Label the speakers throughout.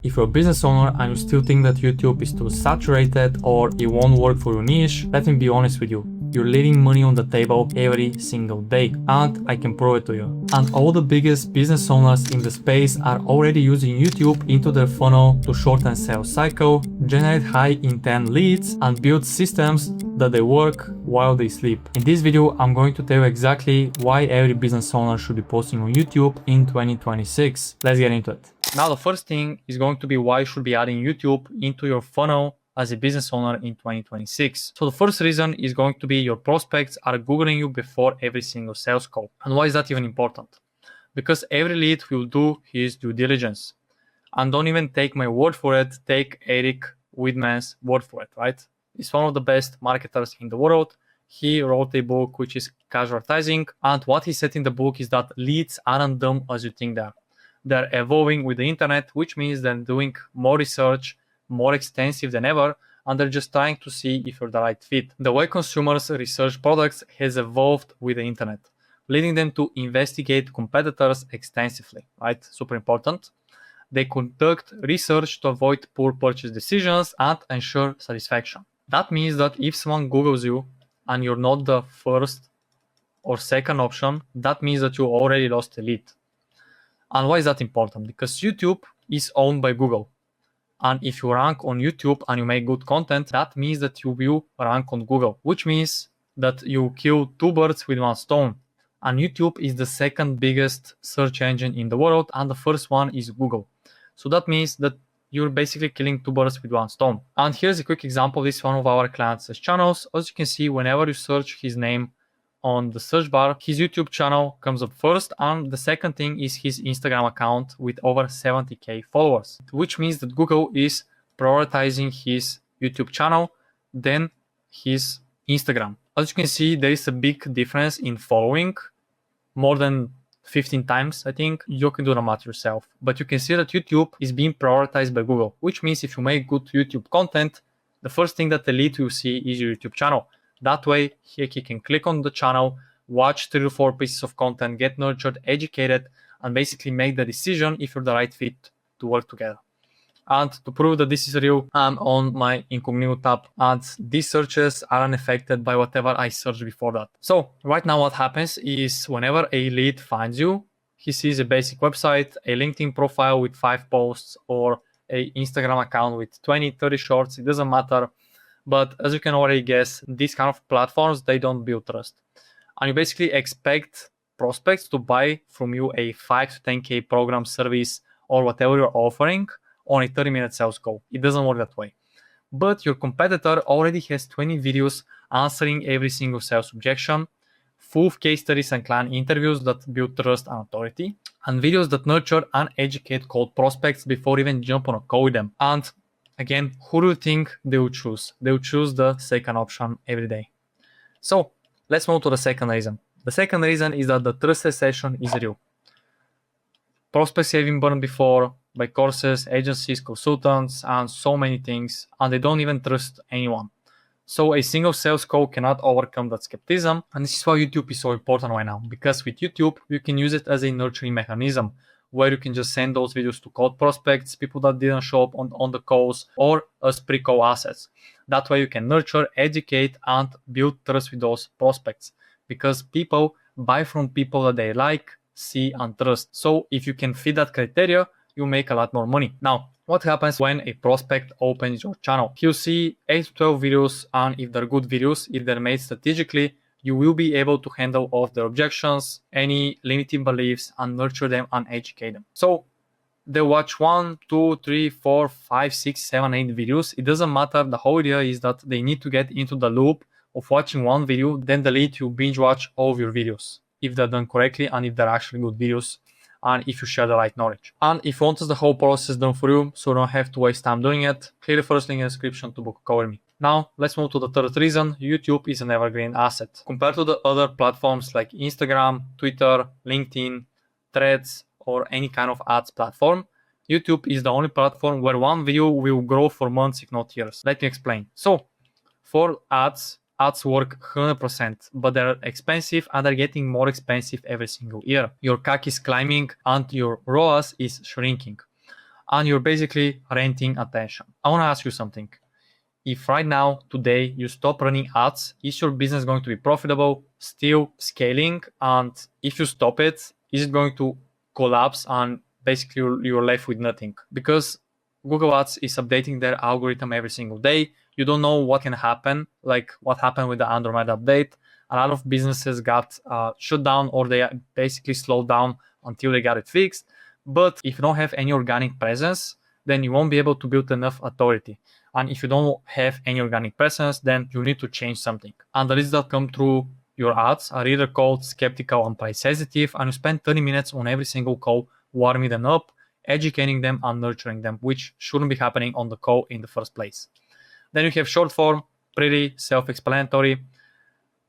Speaker 1: If you're a business owner and you still think that YouTube is too saturated or it won't work for your niche, let me be honest with you. You're leaving money on the table every single day, and I can prove it to you. And all the biggest business owners in the space are already using YouTube into their funnel to shorten sales cycle, generate high intent leads, and build systems that they work while they sleep. In this video, I'm going to tell you exactly why every business owner should be posting on YouTube in 2026. Let's get into it. Now, the first thing is going to be why you should be adding YouTube into your funnel as a business owner in 2026. So the first reason is going to be your prospects are Googling you before every single sales call. And why is that even important? Because every lead will do his due diligence. And don't even take my word for it, take Eric Widman's word for it, right? He's one of the best marketers in the world. He wrote a book which is Casual Advertising. And what he said in the book is that leads aren't dumb as you think they are. They're evolving with the internet, which means they're doing more research, more extensive than ever, and they're just trying to see if you're the right fit. The way consumers research products has evolved with the internet, leading them to investigate competitors extensively, right? Super important. They conduct research to avoid poor purchase decisions and ensure satisfaction. That means that if someone Googles you and you're not the first or second option, that means that you already lost a lead. And why is that important? Because YouTube is owned by Google. And if you rank on YouTube and you make good content, that means that you will rank on Google, which means that you kill two birds with one stone. And YouTube is the second biggest search engine in the world, and the first one is Google. So that means that you're basically killing two birds with one stone. And here's a quick example. This is one of our clients' channels. As you can see, whenever you search his name on the search bar, his YouTube channel comes up first, and the second thing is his Instagram account with over 70k followers, which means that Google is prioritizing his YouTube channel than his Instagram. As you can see, there is a big difference in following, more than 15 times, I think. You can do the math yourself, but you can see that YouTube is being prioritized by Google, which means if you make good YouTube content, the first thing that the lead will see is your YouTube channel. That way, he can click on the channel, watch 3 to 4 pieces of content, get nurtured, educated, and basically make the decision if you're the right fit to work together. And to prove that this is real, I'm on my incognito tab, and these searches are unaffected by whatever I searched before that. So right now what happens is whenever a lead finds you, he sees a basic website, a LinkedIn profile with 5 posts, or an Instagram account with 20, 30 shorts, it doesn't matter. But as you can already guess, these kind of platforms, they don't build trust. And you basically expect prospects to buy from you a 5 to 10k program, service, or whatever you're offering on a 30-minute sales call. It doesn't work that way. But your competitor already has 20 videos answering every single sales objection, full of case studies and client interviews that build trust and authority, and videos that nurture and educate cold prospects before even jump on a call with them. And again, who do you think they will choose? They will choose the second option every day. So let's move to the second reason. The second reason is that the trust recession is real. Prospects have been burned before by courses, agencies, consultants, and so many things, and they don't even trust anyone. So a single sales call cannot overcome that skepticism, and this is why YouTube is so important right now, because with YouTube, you can use it as a nurturing mechanism, where you can just send those videos to cold prospects, people that didn't show up on the calls, or as pre-call assets. That way you can nurture, educate, and build trust with those prospects, because people buy from people that they like, see, and trust. So if you can fit that criteria, you make a lot more money. Now, what happens when a prospect opens your channel? He'll see 8 to 12 videos, and if they're good videos, if they're made strategically, you will be able to handle all of their objections, any limiting beliefs, and nurture them and educate them. So they watch 1, 2, 3, 4, 5, 6, 7, 8 videos. It doesn't matter. The whole idea is that they need to get into the loop of watching one video, then the lead to binge watch all of your videos if they're done correctly and if they're actually good videos and if you share the right knowledge. And if you want the whole process done for you so you don't have to waste time doing it, click the first link in the description to book a call with me. Now, let's move to the third reason. YouTube is an evergreen asset. Compared to the other platforms like Instagram, Twitter, LinkedIn, Threads, or any kind of ads platform, YouTube is the only platform where one video will grow for months, if not years. Let me explain. So, for ads work 100%, but they're expensive and they're getting more expensive every single year. Your CAC is climbing and your ROAS is shrinking. and you're basically renting attention. I want to ask you something. If right now, today, you stop running ads, is your business going to be profitable, still scaling? And if you stop it, is it going to collapse and basically you're left with nothing? Because Google Ads is updating their algorithm every single day. You don't know what can happen, like what happened with the Android update. A lot of businesses got shut down, or they basically slowed down until they got it fixed. But if you don't have any organic presence, then you won't be able to build enough authority. And if you don't have any organic presence, then you need to change something. And the leads that come through your ads are either called skeptical and price sensitive, and you spend 30 minutes on every single call warming them up, educating them, and nurturing them, which shouldn't be happening on the call in the first place. Then you have short form, pretty self-explanatory.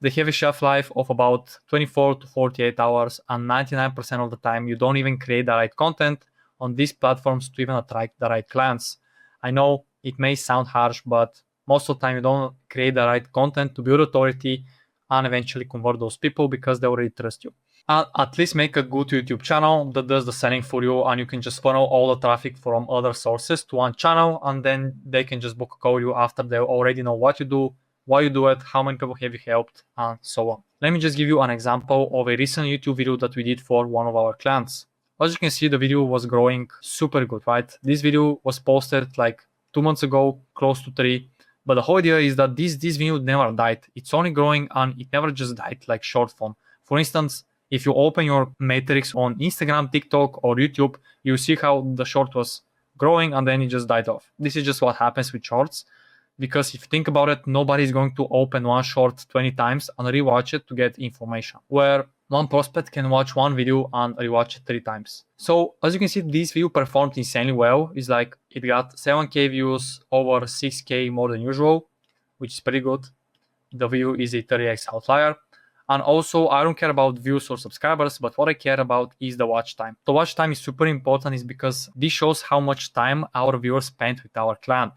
Speaker 1: They have a shelf life of about 24 to 48 hours, and 99% of the time you don't even create the right content on these platforms to even attract the right clients. I know it may sound harsh, but most of the time you don't create the right content to build authority and eventually convert those people because they already trust you. At least make a good YouTube channel that does the selling for you, and you can just funnel all the traffic from other sources to one channel, and then they can just book a call you after they already know what you do, why you do it, how many people have you helped, and so on. Let me just give you an example of a recent YouTube video that we did for one of our clients. As you can see, the video was growing super good, right? This video was posted like 2 months ago, close to 3. But the whole idea is that this video never died. It's only growing, and it never just died like short form. For instance, if you open your metrics on Instagram, TikTok, or YouTube, you see how the short was growing and then it just died off. This is just what happens with shorts. Because if you think about it, nobody's going to open one short 20 times and rewatch it to get information. Where one prospect can watch one video and rewatch it 3 times. So as you can see, this video performed insanely well. It's like it got 7K views, over 6K more than usual, which is pretty good. The view is a 30x outlier. And also, I don't care about views or subscribers, but what I care about is the watch time. The watch time is super important, is because this shows how much time our viewers spent with our client.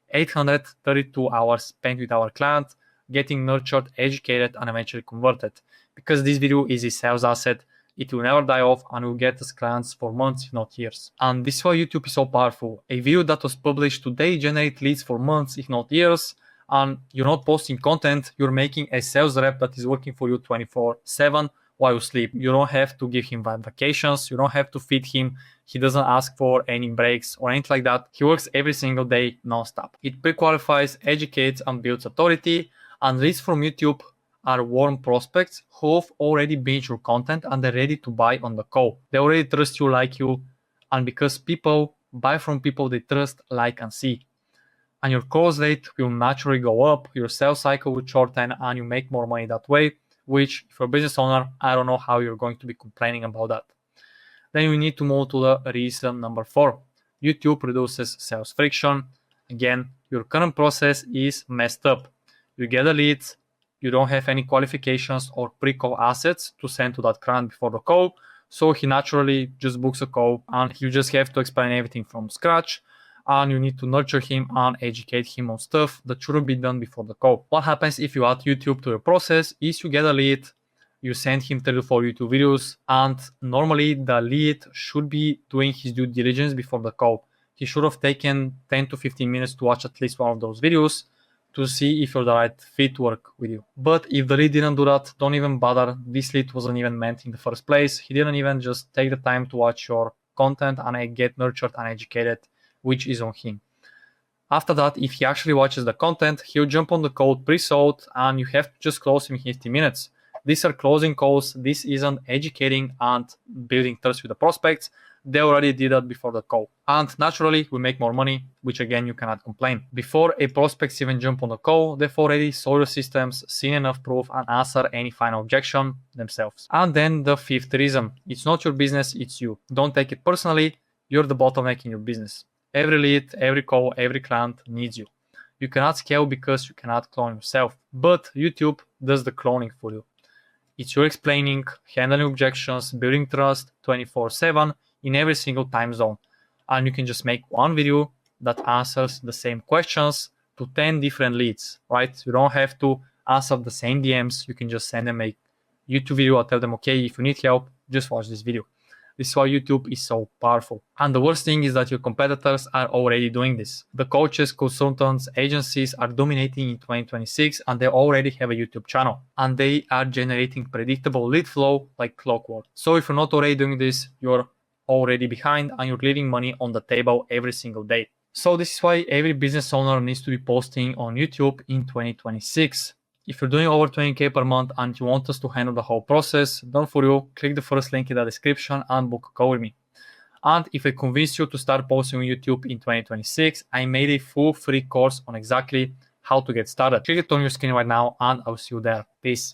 Speaker 1: 832 hours spent with our client, getting nurtured, educated, and eventually converted. Because this video is a sales asset, it will never die off and will get us clients for months, if not years. And this is why YouTube is so powerful. A video that was published today generates leads for months, if not years. And you're not posting content, you're making a sales rep that is working for you 24/7 while you sleep. You don't have to give him vacations, you don't have to feed him, he doesn't ask for any breaks or anything like that. He works every single day non-stop. It pre-qualifies, educates, and builds authority, and leads from YouTube are warm prospects who've already binged your content and they're ready to buy on the call. They already trust you, like you, and because people buy from people they trust, like, and see. And your close rate will naturally go up, your sales cycle will shorten, and you make more money that way, which, if you're a business owner, I don't know how you're going to be complaining about that. Then we need to move to the reason number 4. YouTube reduces sales friction. Again, your current process is messed up. You get a lead, you don't have any qualifications or pre-call assets to send to that client before the call, so he naturally just books a call, and you just have to explain everything from scratch. And you need to nurture him and educate him on stuff that shouldn't be done before the call. What happens if you add YouTube to your process is you get a lead, you send him 3 to 4 YouTube videos, and normally the lead should be doing his due diligence before the call. He should have taken 10 to 15 minutes to watch at least one of those videos to see if you're the right fit to work with you. But if the lead didn't do that, don't even bother. This lead wasn't even meant in the first place. He didn't even just take the time to watch your content and get nurtured and educated, which is on him. After that, if he actually watches the content, he'll jump on the call pre-sold, and you have to just close him in 50 minutes. These are closing calls. This isn't educating and building trust with the prospects. They already did that before the call. And naturally, we make more money, which again, you cannot complain. Before a prospect even jump on the call, they've already saw your systems, seen enough proof, and answer any final objection themselves. And then the 5th reason. It's not your business, it's you. Don't take it personally. You're the bottleneck in your business. Every lead, every call, every client needs you. You cannot scale because you cannot clone yourself. But YouTube does the cloning for you. It's you explaining, handling objections, building trust 24/7 in every single time zone. And you can just make one video that answers the same questions to 10 different leads, right? You don't have to answer the same DMs. You can just send them a YouTube video or tell them, okay, if you need help, just watch this video. This is why YouTube is so powerful. And the worst thing is that your competitors are already doing this. The coaches, consultants, agencies are dominating in 2026 and they already have a YouTube channel. And they are generating predictable lead flow like clockwork. So if you're not already doing this, you're already behind and you're leaving money on the table every single day. So this is why every business owner needs to be posting on YouTube in 2026. If you're doing over 20K per month and you want us to handle the whole process, done for you, click the first link in the description and book a call with me. And if I convince you to start posting on YouTube in 2026, I made a full free course on exactly how to get started. Click it on your screen right now and I'll see you there. Peace.